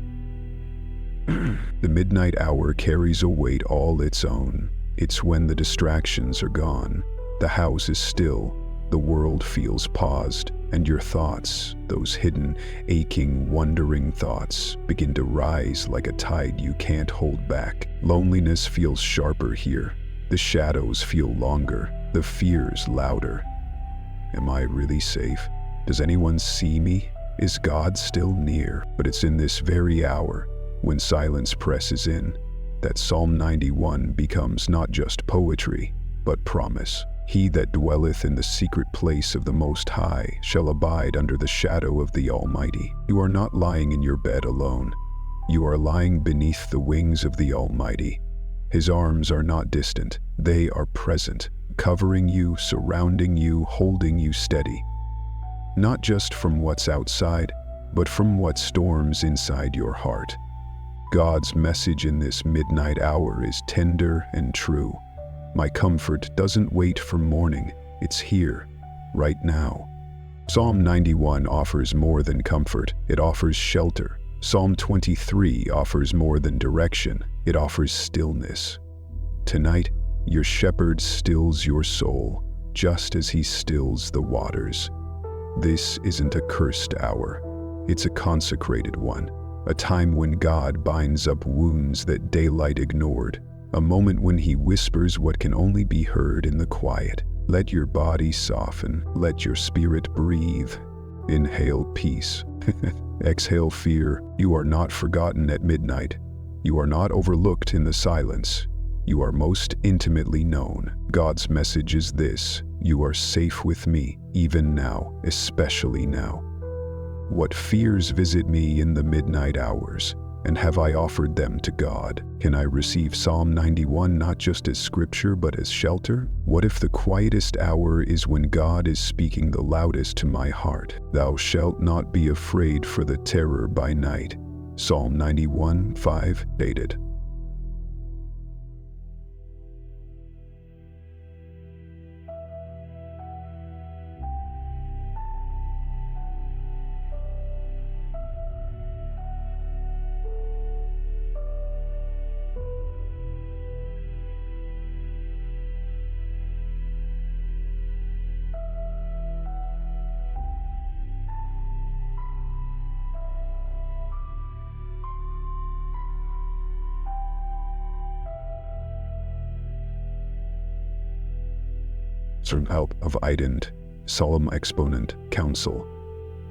The midnight hour carries a weight all its own. It's when the distractions are gone, the house is still, the world feels paused, And your thoughts, those hidden, aching, wondering thoughts, begin to rise like a tide you can't hold back. Loneliness feels sharper here. The shadows feel longer, the fears louder. Am I really safe? Does anyone see me? Is God still near? But it's in this very hour, when silence presses in, that Psalm 91 becomes not just poetry, but promise. He that dwelleth in the secret place of the Most High shall abide under the shadow of the Almighty. You are not lying in your bed alone. You are lying beneath the wings of the Almighty. His arms are not distant. They are present, covering you, surrounding you, holding you steady. Not just from what's outside, but from what storms inside your heart. God's message in this midnight hour is tender and true. My comfort doesn't wait for morning, it's here, right now. Psalm 91 offers more than comfort, it offers shelter. Psalm 23 offers more than direction, it offers stillness. Tonight, your shepherd stills your soul, just as he stills the waters. This isn't a cursed hour, it's a consecrated one, a time when God binds up wounds that daylight ignored. A moment when he whispers what can only be heard in the quiet. Let your body soften, let your spirit breathe. Inhale peace. Exhale fear. You are not forgotten at midnight. You are not overlooked in the silence. You are most intimately known. God's message is this: you are safe with me, even now, especially now. What fears visit me in the midnight hours? And have I offered them to God? Can I receive Psalm 91 not just as scripture but as shelter? What if the quietest hour is when God is speaking the loudest to my heart? Thou shalt not be afraid for the terror by night. Psalm 91:5, dated. Help of ident, solemn exponent, counsel,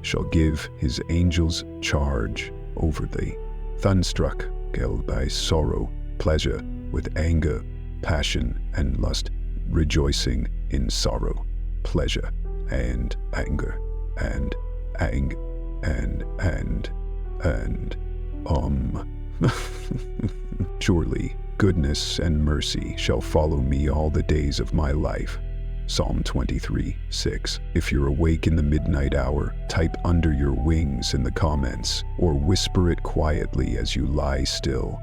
shall give his angels charge over thee. Thunstruck, geld by sorrow, pleasure, with anger, passion, and lust, rejoicing in sorrow, pleasure, and anger, and Surely, goodness and mercy shall follow me all the days of my life. Psalm 23:6. If you're awake in the midnight hour, type "under your wings" in the comments, or whisper it quietly as you lie still.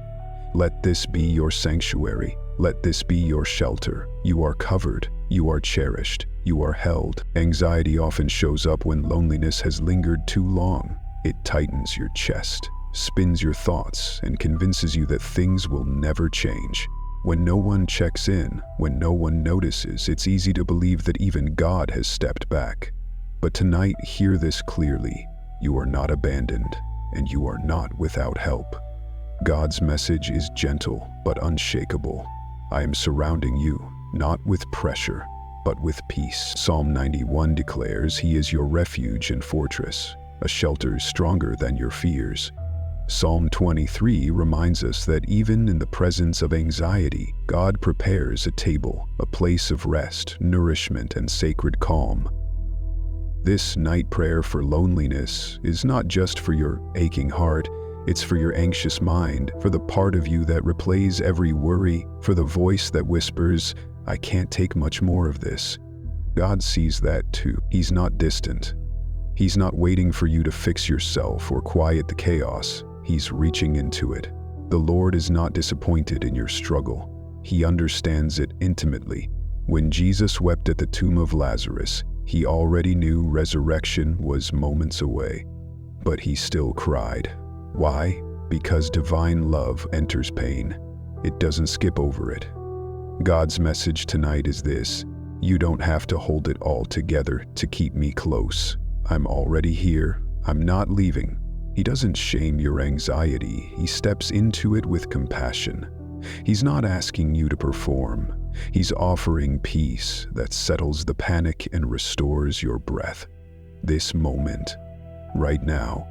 Let this be your sanctuary. Let this be your shelter. You are covered. You are cherished. You are held. Anxiety often shows up when loneliness has lingered too long. It tightens your chest, spins your thoughts, and convinces you that things will never change. When no one checks in, when no one notices, it's easy to believe that even God has stepped back. But tonight, hear this clearly. You are not abandoned, and you are not without help. God's message is gentle but unshakable. I am surrounding you, not with pressure, but with peace. Psalm 91 declares He is your refuge and fortress, a shelter stronger than your fears. Psalm 23 reminds us that even in the presence of anxiety, God prepares a table, a place of rest, nourishment, and sacred calm. This night prayer for loneliness is not just for your aching heart, it's for your anxious mind, for the part of you that replays every worry, for the voice that whispers, "I can't take much more of this." God sees that too. He's not distant. He's not waiting for you to fix yourself or quiet the chaos. He's reaching into it. The Lord is not disappointed in your struggle. He understands it intimately. When Jesus wept at the tomb of Lazarus, He already knew resurrection was moments away. But He still cried. Why? Because divine love enters pain. It doesn't skip over it. God's message tonight is this: you don't have to hold it all together to keep me close. I'm already here. I'm not leaving. He doesn't shame your anxiety. He steps into it with compassion. He's not asking you to perform. He's offering peace that settles the panic and restores your breath. This moment, right now,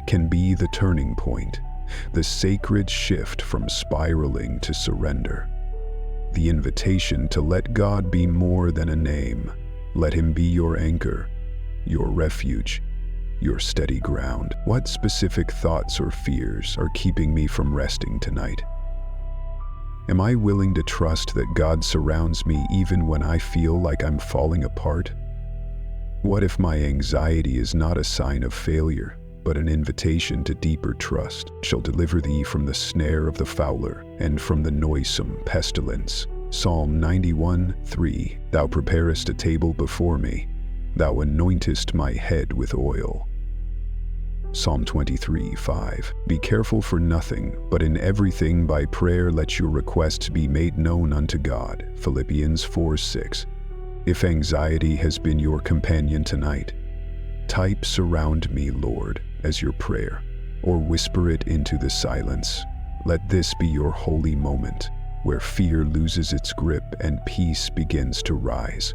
can be the turning point, the sacred shift from spiraling to surrender. The invitation to let God be more than a name. Let Him be your anchor, your refuge, your steady ground. What specific thoughts or fears are keeping me from resting tonight? Am I willing to trust that God surrounds me even when I feel like I'm falling apart? What if my anxiety is not a sign of failure, but an invitation to deeper trust? Shall deliver thee from the snare of the fowler and from the noisome pestilence. Psalm 91:3. Thou preparest a table before me. Thou anointest my head with oil. Psalm 23:5. Be careful for nothing, but in everything by prayer let your requests be made known unto God. Philippians 4:6. If anxiety has been your companion tonight, type "Surround me, Lord," as your prayer, or whisper it into the silence. Let this be your holy moment, where fear loses its grip and peace begins to rise.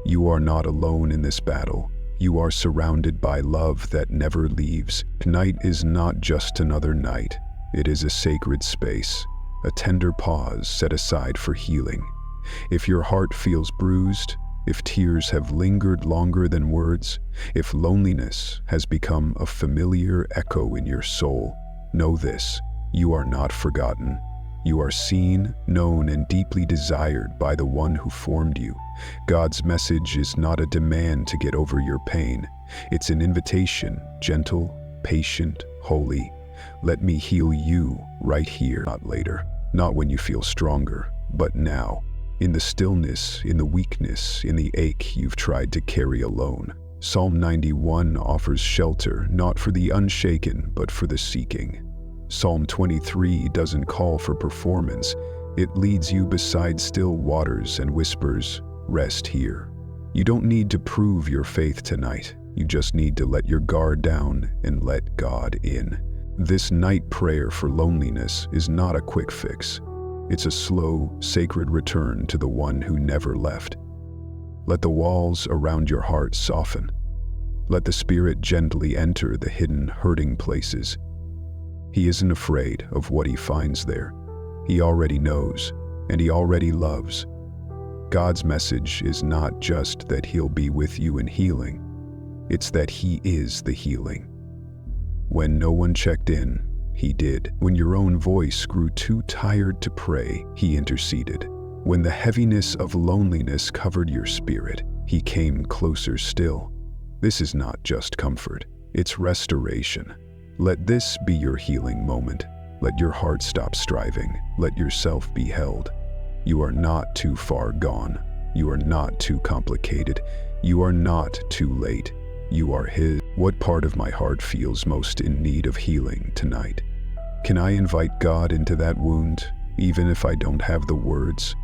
You are not alone in this battle. You are surrounded by love that never leaves. Tonight is not just another night. It is a sacred space, a tender pause set aside for healing. If your heart feels bruised, if tears have lingered longer than words, if loneliness has become a familiar echo in your soul, know this: you are not forgotten. You are seen, known, and deeply desired by the one who formed you. God's message is not a demand to get over your pain. It's an invitation, gentle, patient, holy. Let me heal you right here, not later. Not when you feel stronger, but now. In the stillness, in the weakness, in the ache you've tried to carry alone. Psalm 91 offers shelter, not for the unshaken, but for the seeking. Psalm 23 doesn't call for performance. It leads you beside still waters and whispers, "Rest here." You don't need to prove your faith tonight. You just need to let your guard down and let God in. This night prayer for loneliness is not a quick fix. It's a slow, sacred return to the one who never left. Let the walls around your heart soften. Let the Spirit gently enter the hidden, hurting places. He isn't afraid of what he finds there. He already knows, and he already loves. God's message is not just that he'll be with you in healing. It's that he is the healing. When no one checked in, he did. When your own voice grew too tired to pray, he interceded. When the heaviness of loneliness covered your spirit, he came closer still. This is not just comfort, it's restoration. Let this be your healing moment. Let your heart stop striving. Let yourself be held. You are not too far gone. You are not too complicated. You are not too late. You are his. What part of my heart feels most in need of healing tonight? Can I invite God into that wound, even if I don't have the words?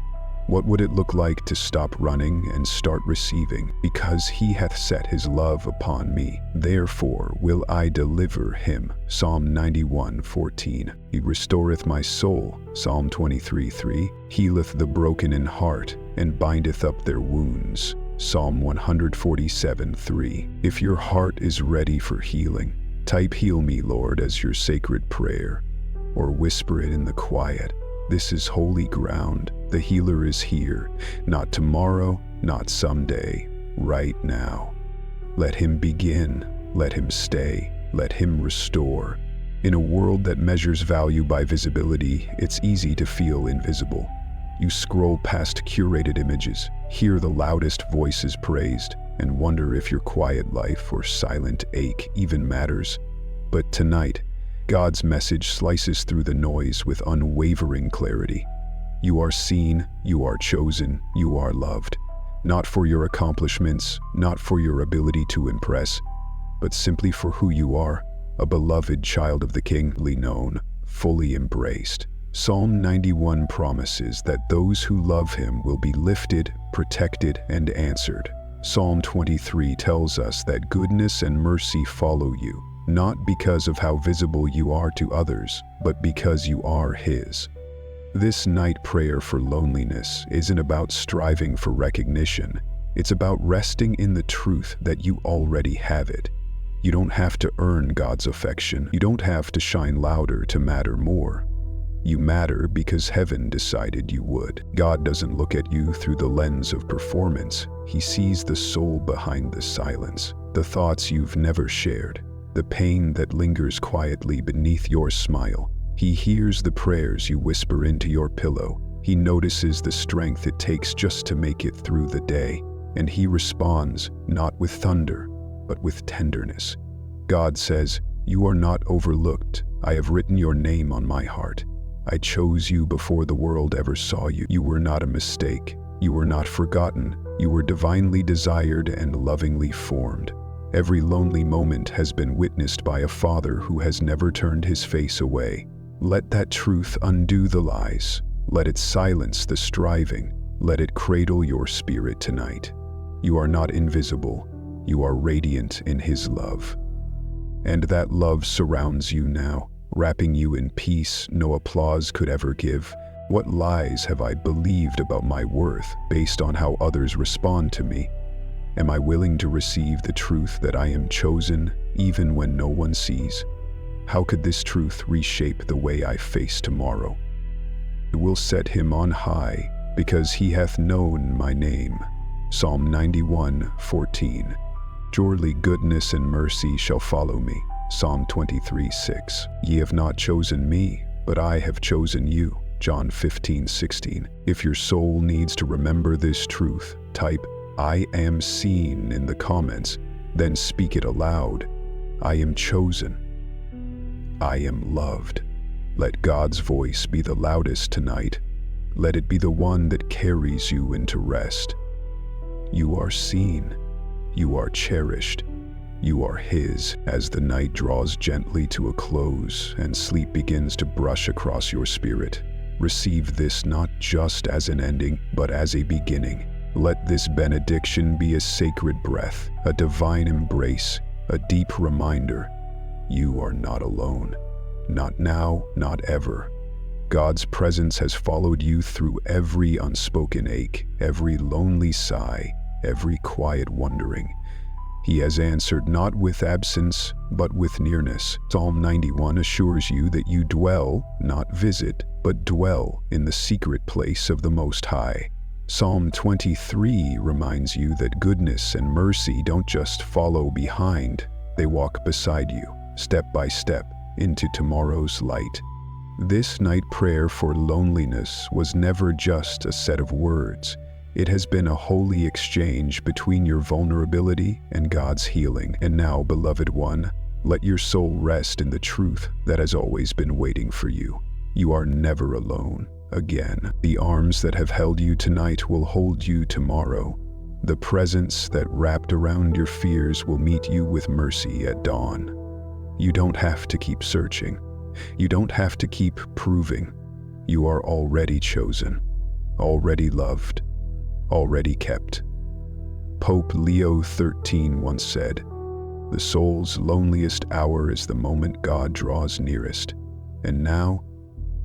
What would it look like to stop running and start receiving? Because he hath set his love upon me, therefore will I deliver him. Psalm 91:14. He restoreth my soul. Psalm 23:3. Healeth the broken in heart, and bindeth up their wounds. Psalm 147:3. If your heart is ready for healing, type "Heal me, Lord" as your sacred prayer, or whisper it in the quiet. This is holy ground. The healer is here, not tomorrow, not someday, right now. Let him begin, let him stay, let him restore. In a world that measures value by visibility, it's easy to feel invisible. You scroll past curated images, hear the loudest voices praised, and wonder if your quiet life or silent ache even matters. But tonight, God's message slices through the noise with unwavering clarity. You are seen, you are chosen, you are loved. Not for your accomplishments, not for your ability to impress, but simply for who you are, a beloved child of the King, fully known, fully embraced. Psalm 91 promises that those who love him will be lifted, protected, and answered. Psalm 23 tells us that goodness and mercy follow you, not because of how visible you are to others, but because you are His. This night prayer for loneliness isn't about striving for recognition. It's about resting in the truth that you already have it. You don't have to earn God's affection. You don't have to shine louder to matter more. You matter because heaven decided you would. God doesn't look at you through the lens of performance. He sees the soul behind the silence, the thoughts you've never shared, the pain that lingers quietly beneath your smile. He hears the prayers you whisper into your pillow. He notices the strength it takes just to make it through the day. And He responds, not with thunder, but with tenderness. God says, "You are not overlooked. I have written your name on my heart. I chose you before the world ever saw you. You were not a mistake. You were not forgotten. You were divinely desired and lovingly formed." Every lonely moment has been witnessed by a Father who has never turned His face away. Let that truth undo the lies. Let it silence the striving. Let it cradle your spirit tonight. You are not invisible. You are radiant in His love. And that love surrounds you now, wrapping you in peace no applause could ever give. What lies have I believed about my worth based on how others respond to me? Am I willing to receive the truth that I am chosen even when no one sees? How could this truth reshape the way I face tomorrow? I will set Him on high because He hath known my name. Psalm 91:14. Surely goodness and mercy shall follow me. Psalm 23:6. Ye have not chosen me, but I have chosen you. John 15:16. If your soul needs to remember this truth, type "I am seen" in the comments, then speak it aloud. I am chosen. I am loved. Let God's voice be the loudest tonight. Let it be the one that carries you into rest. You are seen. You are cherished. You are His. As the night draws gently to a close and sleep begins to brush across your spirit, receive this not just as an ending, but as a beginning. Let this benediction be a sacred breath, a divine embrace, a deep reminder. You are not alone. Not now, not ever. God's presence has followed you through every unspoken ache, every lonely sigh, every quiet wondering. He has answered not with absence, but with nearness. Psalm 91 assures you that you dwell, not visit, but dwell in the secret place of the Most High. Psalm 23 reminds you that goodness and mercy don't just follow behind, they walk beside you, step by step, into tomorrow's light. This night prayer for loneliness was never just a set of words. It has been a holy exchange between your vulnerability and God's healing. And now, beloved one, let your soul rest in the truth that has always been waiting for you. You are never alone again. The arms that have held you tonight will hold you tomorrow. The presence that wrapped around your fears will meet you with mercy at dawn. You don't have to keep searching. You don't have to keep proving. You are already chosen, already loved, already kept. Pope Leo XIII once said, "The soul's loneliest hour is the moment God draws nearest." And now,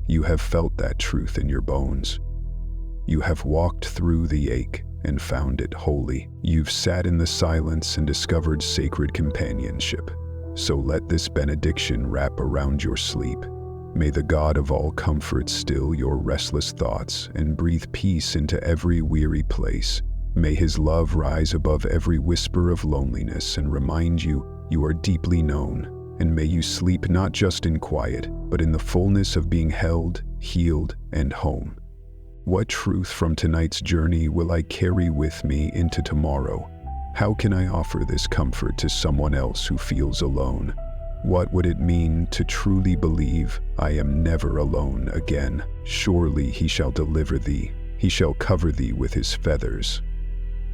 you have felt that truth in your bones. You have walked through the ache and found it holy. You've sat in the silence and discovered sacred companionship. So let this benediction wrap around your sleep. May the God of all comfort still your restless thoughts and breathe peace into every weary place. May His love rise above every whisper of loneliness and remind you you are deeply known. And may you sleep not just in quiet, but in the fullness of being held, healed, and home. What truth from tonight's journey will I carry with me into tomorrow? How can I offer this comfort to someone else who feels alone? What would it mean to truly believe I am never alone again? Surely He shall deliver thee. He shall cover thee with His feathers.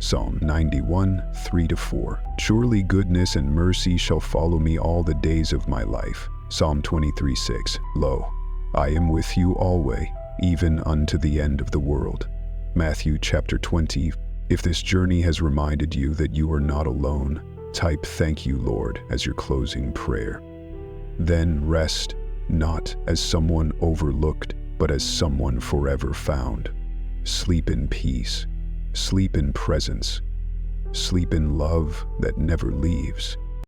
Psalm 91, 3-4. Surely goodness and mercy shall follow me all the days of my life. Psalm 23:6. Lo, I am with you always, even unto the end of the world. Matthew chapter 20. If this journey has reminded you that you are not alone, type "Thank you, Lord" as your closing prayer. Then rest, not as someone overlooked, but as someone forever found. Sleep in peace, sleep in presence, sleep in love that never leaves.